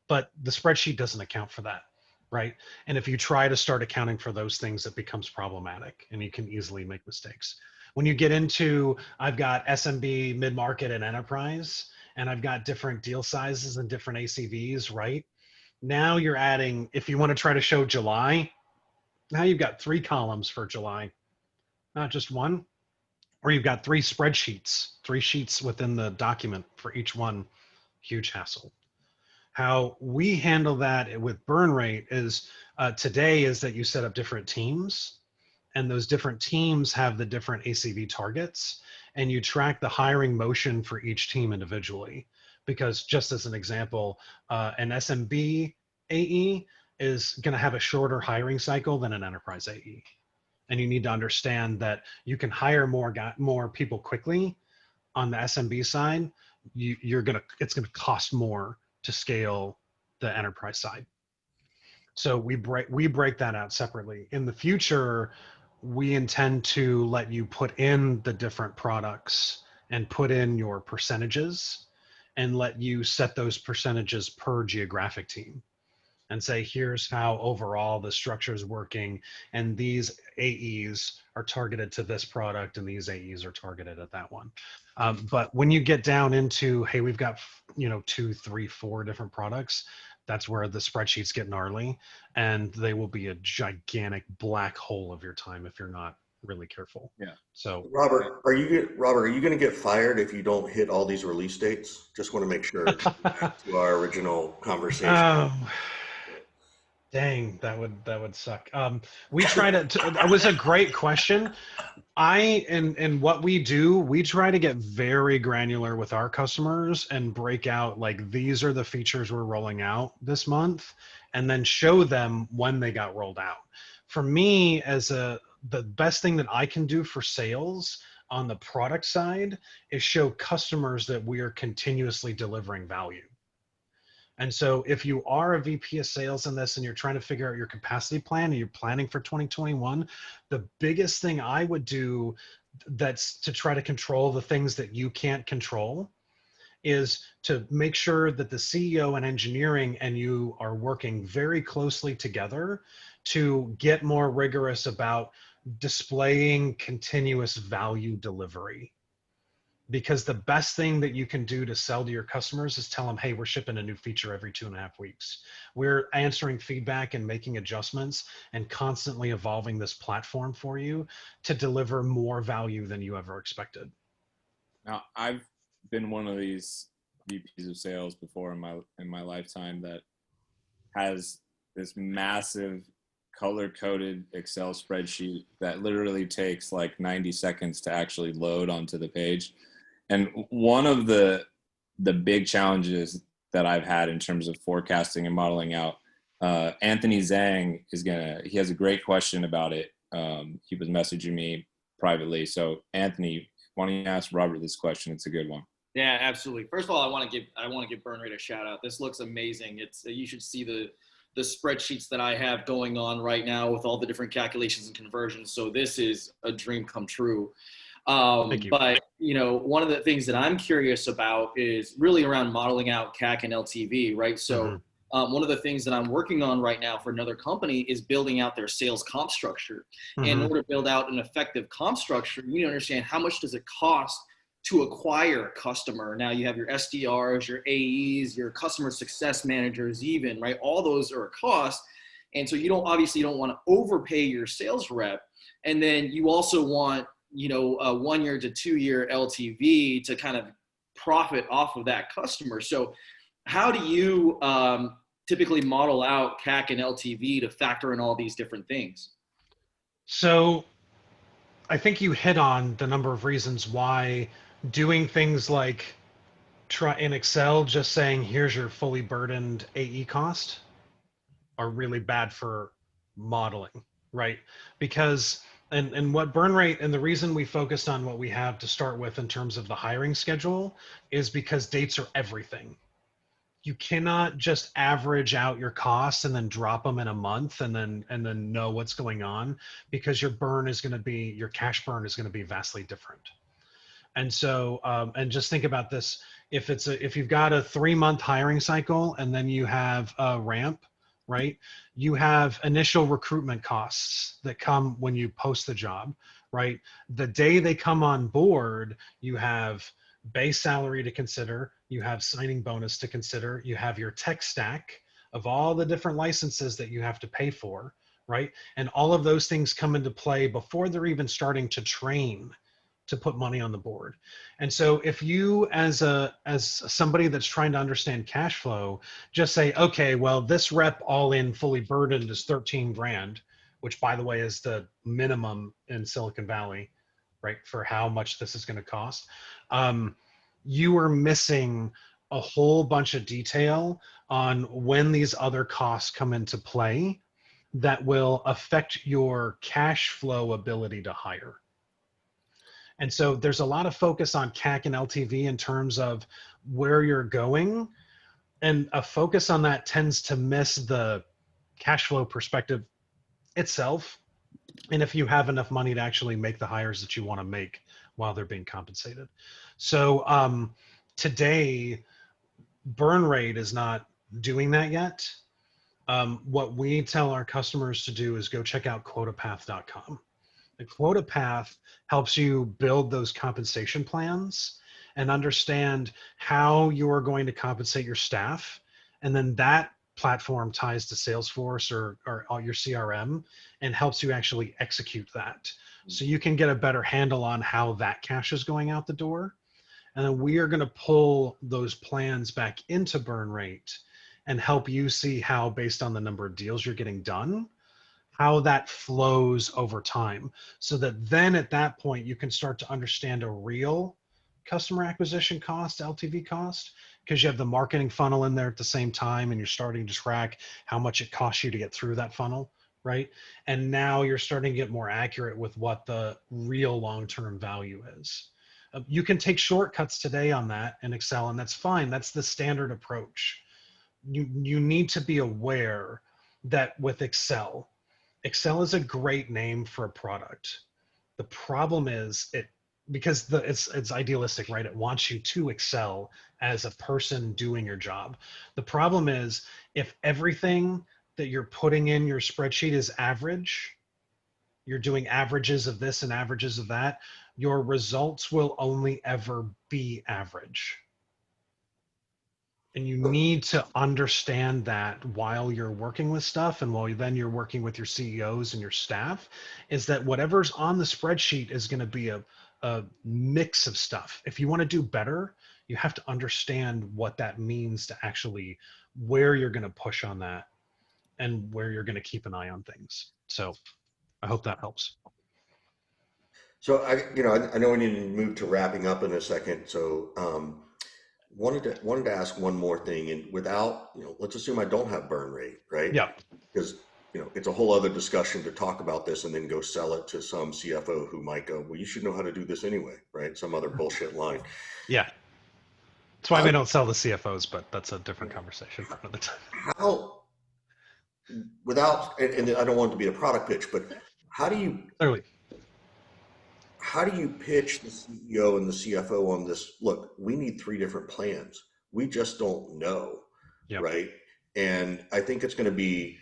S2: But the spreadsheet doesn't account for that, right? And if you try to start accounting for those things, it becomes problematic and you can easily make mistakes. When you get into, I've got SMB, mid-market, and enterprise, and I've got different deal sizes and different ACVs, right? Now you're adding, if you want to try to show July, now you've got 3 columns for July, not just one, or you've got 3 spreadsheets, 3 sheets within the document for each one. Huge hassle. How we handle that with burn rate is today is that you set up different teams, and those different teams have the different ACV targets, and you track the hiring motion for each team individually. Because just as an example, an SMB AE is going to have a shorter hiring cycle than an enterprise AE. And you need to understand that you can hire more people quickly on the SMB side. It's going to cost more to scale the enterprise side. So we break that out separately. In the future, we intend to let you put in the different products and put in your percentages and let you set those percentages per geographic team and say, here's how overall the structure is working. And these AEs are targeted to this product and these AEs are targeted at that one. But when you get down into, hey, we've got, 2, 3, 4 different products, that's where the spreadsheets get gnarly, and they will be a gigantic black hole of your time if you're not really careful.
S3: Yeah.
S2: So
S1: Robert, are you going to get fired if you don't hit all these release dates? Just want to make sure back to our original conversation.
S2: Dang, that would suck. We try to, that was a great question. And what we do, we try to get very granular with our customers and break out, like, these are the features we're rolling out this month, and then show them when they got rolled out. For me, the best thing that I can do for sales on the product side is show customers that we are continuously delivering value. And so if you are a VP of sales in this and you're trying to figure out your capacity plan and you're planning for 2021, the biggest thing I would do that's to try to control the things that you can't control is to make sure that the CEO and engineering and you are working very closely together to get more rigorous about displaying continuous value delivery. Because the best thing that you can do to sell to your customers is tell them, hey, we're shipping a new feature every 2.5 weeks. We're answering feedback and making adjustments and constantly evolving this platform for you to deliver more value than you ever expected.
S3: Now, I've been one of these VPs of sales before in my lifetime that has this massive color-coded Excel spreadsheet that literally takes like 90 seconds to actually load onto the page. And one of the big challenges that I've had in terms of forecasting and modeling out, Anthony Zhang he has a great question about it. He was messaging me privately. So Anthony, why don't you ask Robert this question? It's a good one.
S5: Yeah, absolutely. First of all, I want to give burn rate a shout out. This looks amazing. You should see the spreadsheets that I have going on right now with all the different calculations and conversions. So this is a dream come true.
S2: Thank you.
S5: But one of the things that I'm curious about is really around modeling out CAC and LTV, right? So one of the things that I'm working on right now for another company is building out their sales comp structure. And in order to build out an effective comp structure, you need to understand how much does it cost to acquire a customer. Now you have your SDRs, your AEs, your customer success managers even, right? All those are a cost. And so you don't want to overpay your sales rep. And then you also want, a 1 year to 2 year LTV to kind of profit off of that customer. So how do you typically model out CAC and LTV to factor in all these different things?
S2: So I think you hit on the number of reasons why doing things like in Excel, just saying, here's your fully burdened AE cost, are really bad for modeling, right? Because, and what burn rate, and the reason we focused on what we have to start with in terms of the hiring schedule is because dates are everything. you cannot just average out your costs and then drop them in a month and then know what's going on, because your cash burn is going to be vastly different. And so, and just think about this: if you've got a 3-month hiring cycle and then you have a ramp, right? You have initial recruitment costs that come when you post the job, right? The day they come on board, you have base salary to consider, you have signing bonus to consider, you have your tech stack of all the different licenses that you have to pay for, right? And all of those things come into play before they're even starting to train to put money on the board. And so if you, as somebody that's trying to understand cash flow, just say, okay, well, this rep all in fully burdened is 13 grand, which by the way is the minimum in Silicon Valley, right, for how much this is going to cost. You are missing a whole bunch of detail on when these other costs come into play that will affect your cash flow ability to hire. And so there's a lot of focus on CAC and LTV in terms of where you're going, and a focus on that tends to miss the cash flow perspective itself, and if you have enough money to actually make the hires that you want to make while they're being compensated. So today, burn rate is not doing that yet. What we tell our customers to do is go check out quotapath.com. The quota path helps you build those compensation plans and understand how you are going to compensate your staff. And then that platform ties to Salesforce or your CRM and helps you actually execute that. So you can get a better handle on how that cash is going out the door. And then we are going to pull those plans back into burn rate and help you see how, based on the number of deals you're getting done, how that flows over time, so that then at that point you can start to understand a real customer acquisition cost, LTV cost, because you have the marketing funnel in there at the same time and you're starting to track how much it costs you to get through that funnel, right? And now you're starting to get more accurate with what the real long-term value is. You can take shortcuts today on that in Excel, and that's fine. That's the standard approach. You need to be aware that with Excel is a great name for a product. The problem is because it's idealistic, right? It wants you to excel as a person doing your job. The problem is if everything that you're putting in your spreadsheet is average, you're doing averages of this and averages of that, your results will only ever be average. And you need to understand that while you're working with stuff, and while then you're working with your CEOs and your staff, is that whatever's on the spreadsheet is going to be a mix of stuff. If you want to do better, you have to understand what that means to actually where you're going to push on that and where you're going to keep an eye on things. So I hope that helps.
S1: So I know we need to move to wrapping up in a second. So wanted to ask one more thing, and without, let's assume I don't have burn rate, right?
S2: Yeah.
S1: Because it's a whole other discussion to talk about this and then go sell it to some CFO who might go, well, you should know how to do this anyway, right? Some other bullshit line.
S2: Yeah. That's why we don't sell the CFOs, but that's a different conversation for another time.
S1: How, and I don't want it to be a product pitch, but how do you pitch the CEO and the CFO on this? Look, we need 3 different plans. We just don't know, right? And I think it's going to be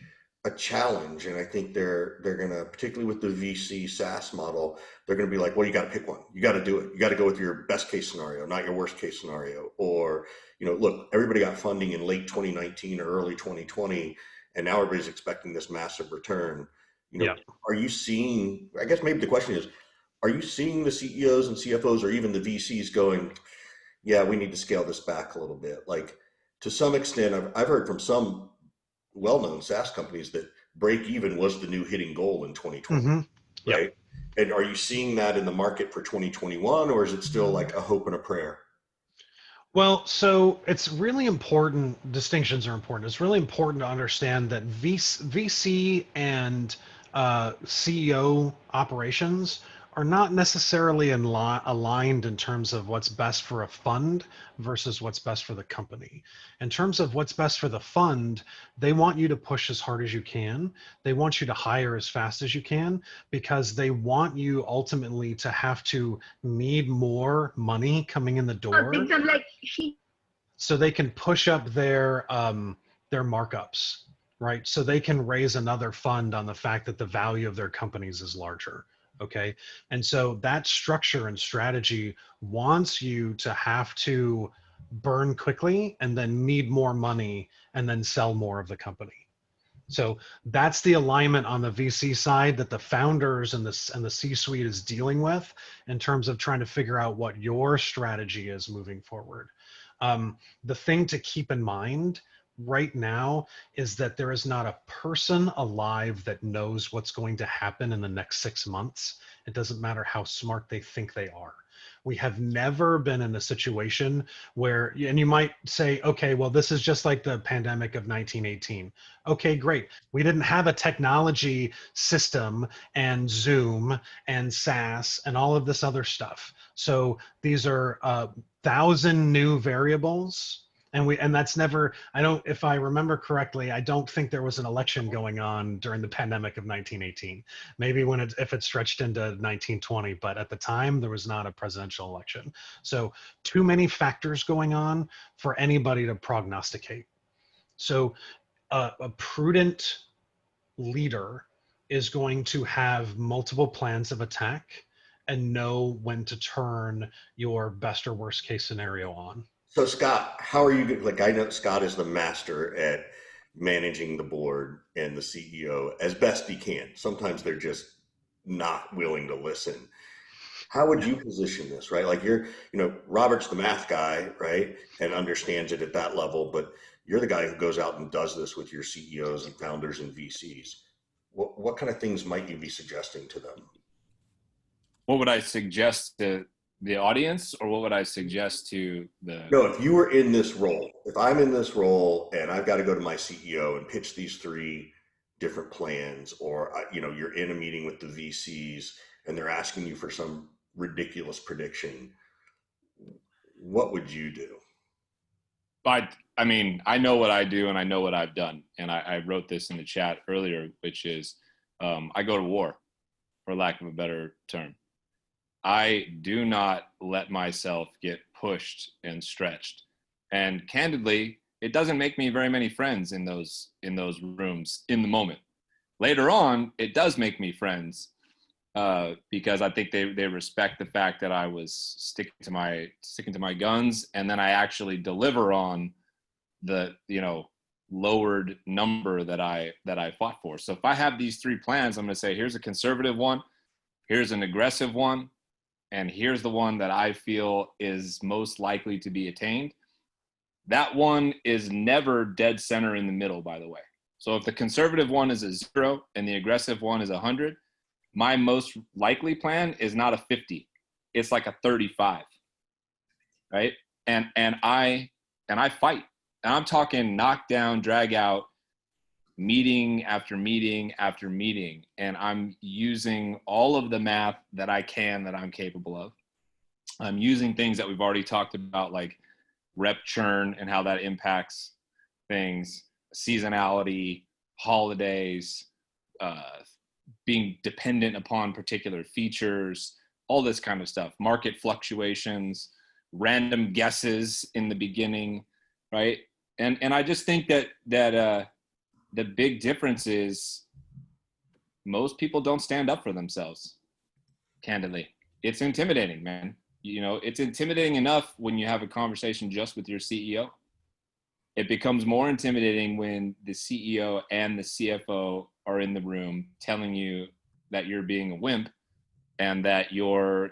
S1: a challenge. And I think they're going to, particularly with the VC SaaS model, they're going to be like, well, you got to pick one. You got to do it. You got to go with your best case scenario, not your worst case scenario. Or, look, everybody got funding in late 2019 or early 2020, and now everybody's expecting this massive return. Are you seeing, I guess maybe the question is, are you seeing the CEOs and CFOs or even the VCs going, yeah, we need to scale this back a little bit? Like, to some extent, I've heard from some well-known SaaS companies that break even was the new hitting goal in 2020, right? And are you seeing that in the market for 2021, or is it still like a hope and a prayer?
S2: Well, so it's really important. Distinctions are important. It's really important to understand that VC and CEO operations are not necessarily aligned in terms of what's best for a fund versus what's best for the company. In terms of what's best for the fund, they want you to push as hard as you can. They want you to hire as fast as you can because they want you ultimately to have to need more money coming in the door so they can push up their markups, right? So they can raise another fund on the fact that the value of their companies is larger. Okay. And so that structure and strategy wants you to have to burn quickly and then need more money and then sell more of the company. So that's the alignment on the VC side that the founders and the C-suite is dealing with in terms of trying to figure out what your strategy is moving forward. The thing to keep in mind right now is that there is not a person alive that knows what's going to happen in the next 6 months. It doesn't matter how smart they think they are. We have never been in a situation where, and you might say, okay, well, this is just like the pandemic of 1918. Okay, great. We didn't have a technology system and Zoom and SaaS and all of this other stuff. So these are 1,000 new variables. And that's never, if I remember correctly, I don't think there was an election going on during the pandemic of 1918. Maybe if it stretched into 1920, but at the time there was not a presidential election. So too many factors going on for anybody to prognosticate. So a prudent leader is going to have multiple plans of attack and know when to turn your best or worst case scenario on.
S1: So Scott, how are you, like, I know Scott is the master at managing the board and the CEO as best he can. Sometimes they're just not willing to listen. How would you position this, right? Like Robert's the math guy, right? And understands it at that level, but you're the guy who goes out and does this with your CEOs and founders and VCs. What kind of things might you be suggesting to them?
S3: What would I suggest to the audience, or what would I suggest to the...
S1: No, if you were in this role, if I'm in this role and I've got to go to my CEO and pitch these 3 different plans, or, you're in a meeting with the VCs and they're asking you for some ridiculous prediction, what would you do?
S3: I mean, I know what I do and I know what I've done. And I wrote this in the chat earlier, which is I go to war, for lack of a better term. I do not let myself get pushed and stretched. And candidly, it doesn't make me very many friends in those rooms in the moment. Later on, it does make me friends because I think they respect the fact that I was sticking to my guns, and then I actually deliver on the lowered number that I fought for. So if I have these 3 plans, I'm going to say, here's a conservative one, here's an aggressive one, and here's the one that I feel is most likely to be attained. That one is never dead center in the middle, by the way. So if the conservative one is a 0 and the aggressive one is 100, my most likely plan is not a 50. It's like a 35, right? And I fight. And I'm talking knock down, drag out, meeting after meeting after meeting. And I'm using all of the math that I'm capable of. I'm using things that we've already talked about, like rep churn and how that impacts things, seasonality, holidays, being dependent upon particular features, all this kind of stuff, market fluctuations, random guesses in the beginning, right? And I just think that the big difference is most people don't stand up for themselves, candidly. It's intimidating, man. It's intimidating enough when you have a conversation just with your CEO. It becomes more intimidating when the CEO and the CFO are in the room telling you that you're being a wimp and that your,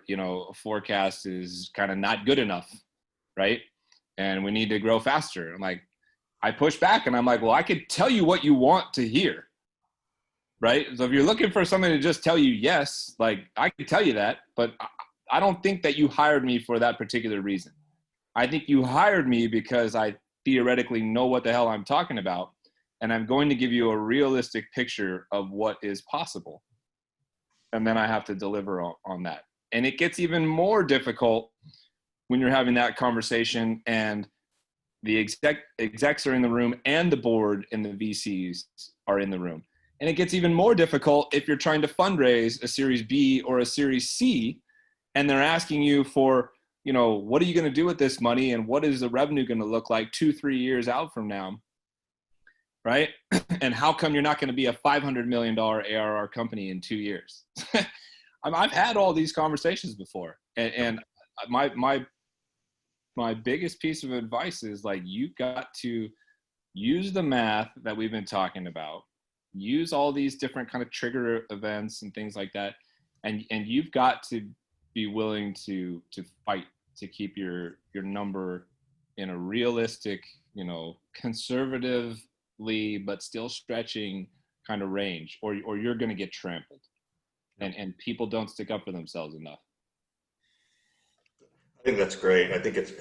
S3: forecast is kind of not good enough, right? And we need to grow faster. I'm like, I push back and I'm like, well, I could tell you what you want to hear, right? So if you're looking for something to just tell you yes, like I can tell you that, but I don't think that you hired me for that particular reason. I think you hired me because I theoretically know what the hell I'm talking about, and I'm going to give you a realistic picture of what is possible. and then I have to deliver on that. And it gets even more difficult when you're having that conversation and the execs are in the room and the board and the VCs are in the room. And it gets even more difficult if you're trying to fundraise a Series B or a Series C, and they're asking you for, you know, what are you going to do with this money, and what is the revenue going to look like 2-3 years out from now, right? And how come you're not going to be a $500 million ARR company in 2 years? I've had all these conversations before, and my biggest piece of advice is, like, you've got to use the math that we've been talking about, use all these different kind of trigger events and things like that, and you've got to be willing to fight to keep your number in a realistic, you know, conservatively but still stretching kind of range, or you're going to get trampled, and people don't stick up for themselves enough.
S1: I think that's great. I think it's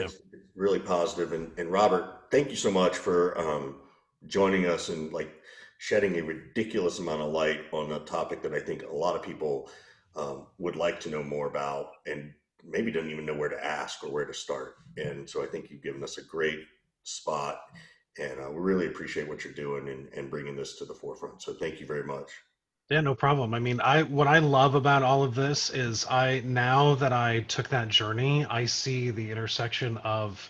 S1: really positive. And Robert, thank you so much for joining us and, like, shedding a ridiculous amount of light on a topic that I think a lot of people would like to know more about, and maybe don't even know where to ask or where to start. And so I think you've given us a great spot, and we really appreciate what you're doing and bringing this to the forefront. So thank you very much.
S2: Yeah, no problem. I mean, what I love about all of this is, now that I took that journey, I see the intersection of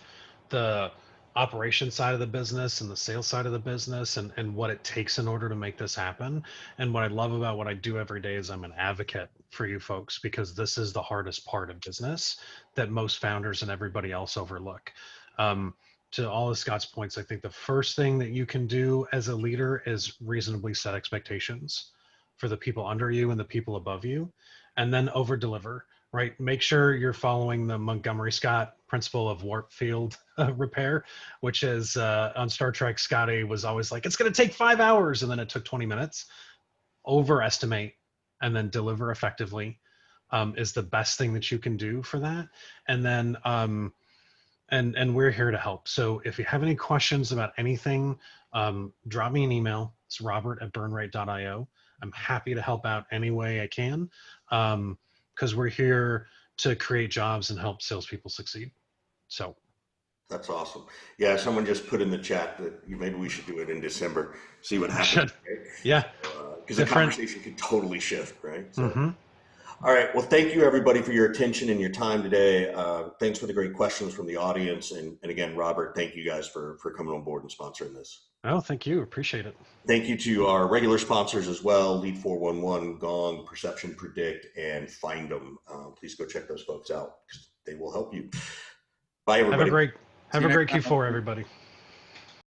S2: the operation side of the business and the sales side of the business, and what it takes in order to make this happen. And what I love about what I do every day is I'm an advocate for you folks, because this is the hardest part of business that most founders and everybody else overlook. To all of Scott's points, I think the first thing that you can do as a leader is reasonably set expectations for the people under you and the people above you, and then over deliver, right? Make sure you're following the Montgomery Scott principle of warp field repair, which is on Star Trek, Scotty was always like, it's going to take 5 hours. And then it took 20 minutes. Overestimate and then deliver effectively is the best thing that you can do for that. And then, and we're here to help. So if you have any questions about anything, drop me an email. It's robert@burnrate.io. I'm happy to help out any way I can, because we're here to create jobs and help salespeople succeed. So
S1: That's awesome. Yeah, someone just put in the chat that maybe we should do it in December, see what happens. Right?
S2: Yeah.
S1: Because the conversation could totally shift, right? So,
S2: Mm-hmm.
S1: All right. Well, thank you, everybody, for your attention and your time today. Thanks for the great questions from the audience. And again, Robert, thank you guys for coming on board and sponsoring this.
S2: Oh, thank you. Appreciate it.
S1: Thank you to our regular sponsors as well, Lead 411, Gong, Perception Predict, and Find Them. Please go check those folks out because they will help you. Bye, everybody.
S2: Have a great Q4, everybody.